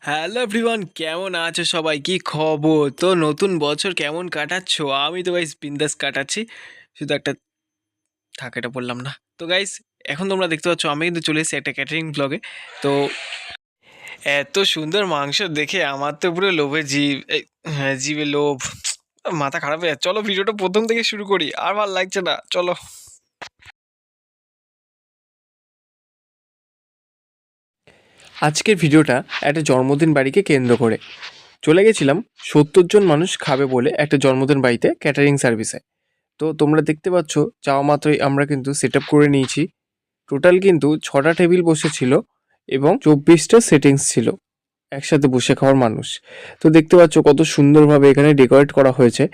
Hello everyone, কেমন আছো সবাই? কি খবর? তো নতুন বছর কেমন কাটাচ্ছো? আমি তো গাইস বিন্দাস কাটাচ্ছি। শুধু একটা এটা বললাম না। তো গাইস, এখন তোমরা দেখতে পাচ্ছ আমি কিন্তু চলে এসেছি একটা ক্যাটারিং ব্লগে। তো এত সুন্দর মাংস দেখে আমার তো পুরো লোভে হ্যাঁ, জিভে লোভ, মাথা খারাপ হয়ে যাচ্ছে। চলো ভিডিওটা প্রথম থেকে শুরু করি, আর ভালো লাগছে না, চলো। আজকের ভিডিওটা একটা জন্মদিন বাড়িকে কেন্দ্র করে। চলে গেছিলাম ৭০ জন মানুষ খাবে বলে একটা জন্মদিন বাড়িতে ক্যাটারিং সার্ভিসে। তো তোমরা দেখতে পাচ্ছ, যাওয়া মাত্রই আমরা কিন্তু সেট আপ করে নিয়েছি। টোটাল কিন্তু ৬টা টেবিল বসেছিল এবং ২৪টা সেটিংস ছিল একসাথে বসে খাওয়ার মানুষ। তো দেখতে পাচ্ছ কত সুন্দরভাবে এখানে ডেকোরেট করা হয়েছে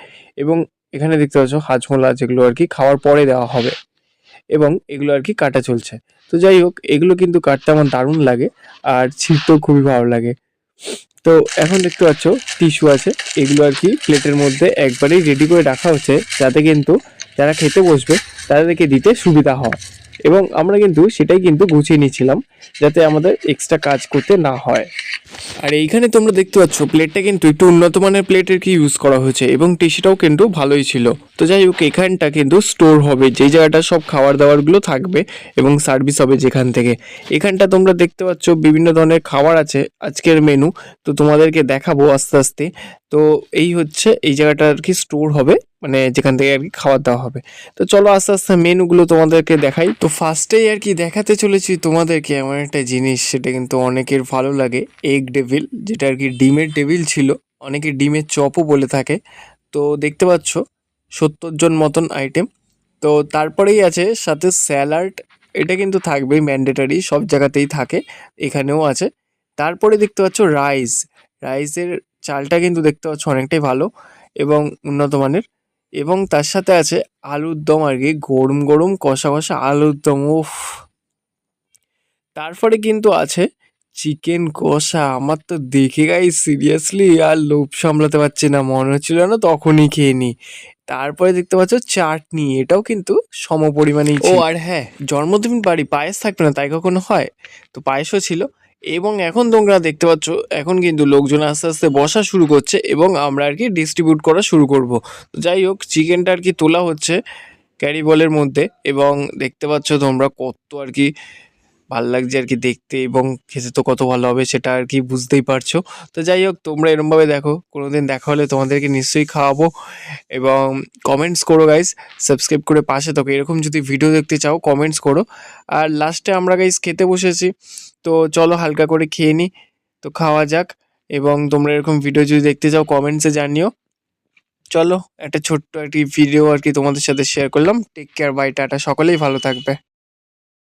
এবং এখানে দেখতে পাচ্ছ হাজমোলা, যেগুলো আর কি খাওয়ার পরে দেওয়া হবে, এবং এগুলো আর কি কাটা চলছে। তো যাই হোক, এগুলো কিন্তু কাটতে আমার দারুণ লাগে, আর ছিঁড়তেও খুবই ভালো লাগে। তো এখন দেখতে পাচ্ছ টিস্যু আছে, এগুলো আর কি প্লেটের মধ্যে একবারেই রেডি করে রাখা হচ্ছে, যাতে কিন্তু যারা খেতে বসবে তাদেরকে দিতে সুবিধা হয়। এবং আমরা কিন্তু সেটাই কিন্তু গুছিয়ে নিচ্ছিলাম, যাতে আমাদের এক্সট্রা কাজ করতে না হয়। আর এইখানে তোমরা দেখতে পাচ্ছ প্লেটটা কিন্তু একটু উন্নত মানের প্লেটের কি ইউজ করা হয়েছে, এবং টিস্যুটাও কিন্তু ভালোই ছিল। তো যাই হোক, এখানটা কিন্তু স্টোর হবে, যেই জায়গাটা সব খাবার দাবারগুলো থাকবে এবং সার্ভিস হবে যেখান থেকে। এখানটা তোমরা দেখতে পাচ্ছ বিভিন্ন ধরনের খাবার আছে, আজকের মেনু। তো তোমাদেরকে দেখাবো আস্তে আস্তে। তো এই হচ্ছে এই জায়গাটা আর কি স্টোর হবে, মানে যেখান থেকে আর কি খাবার দাওয়া হবে। তো চলো আস্তে আস্তে মেনুগুলো তোমাদেরকে দেখাই। তো ফার্স্টেই আর কি দেখাতে চলেছি তোমাদেরকে এমন একটা জিনিস, সেটা কিন্তু অনেকের ভালো লাগে, এগ ডেভিল, যেটা আর কি ডিমের টেবিল ছিল, অনেকে ডিমের চপও বলে থাকে। তো দেখতে পাচ্ছ ৭০ জন মতন আইটেম। তো তারপরেই আছে সাথে স্যালাড, এটা কিন্তু থাকবেই, ম্যান্ডেটারি, সব জায়গাতেই থাকে, এখানেও আছে। তারপরে দেখতে পাচ্ছ রাইসের চালটা কিন্তু দেখতে পাচ্ছ অনেকটাই ভালো এবং উন্নত মানের। এবং তার সাথে আছে আলুর দম, আর কি গরম গরম কষা কষা আলুর দম, উফ। তারপরে কিন্তু আছে চিকেন কষা। আমার তো দেখে গাইস সিরিয়াসলি আর লোভ সামলাতে পারছি না, মনে হচ্ছিল না তখনই খেয়ে নিই। তারপরে দেখতে পাচ্ছ চাটনি, এটাও কিন্তু সম পরিমাণেই ছিল। ও আর হ্যাঁ, জন্মদিন বাড়ি পায়েস থাকবে না তাই কখনো হয়? তো পায়েসও ছিল। এবং এখন তোমরা দেখতে পাচ্ছ এখন কিন্তু লোকজন আস্তে আস্তে বসা শুরু করছে এবং আমরা আর কি ডিস্ট্রিবিউট করা শুরু করব। তো যাই হোক, চিকেনটা আর কি তোলা হচ্ছে ক্যারি বলের মধ্যে, এবং দেখতে পাচ্ছ তোমরা কত আর কি ভাল লাগছে আর কি দেখতে, এবং খেতে তো কত ভালো হবে সেটা আর কি বুঝতেই পারছো। তো যাই হোক, তোমরা এরমভাবে দেখো, কোনোদিন দেখা হলে তোমাদেরকে নিশ্চয়ই খাওয়াবো। এবং কমেন্টস করো গাইস, সাবস্ক্রাইব করে পাশে থাকো, এরকম যদি ভিডিও দেখতে চাও কমেন্টস করো। আর লাস্টে আমরা গাইস খেতে বসেছি, তো চলো হালকা করে খেয়ে নিই। তো খাওয়া যাক। এবং তোমরা এরকম ভিডিও যদি দেখতে চাও কমেন্টসে জানিও। চলো, একটা ছোট্ট একটি ভিডিও আর কি তোমাদের সাথে শেয়ার করলাম। টেক কেয়ার, বাই, টাটা, সকলেই ভালো থাকবে।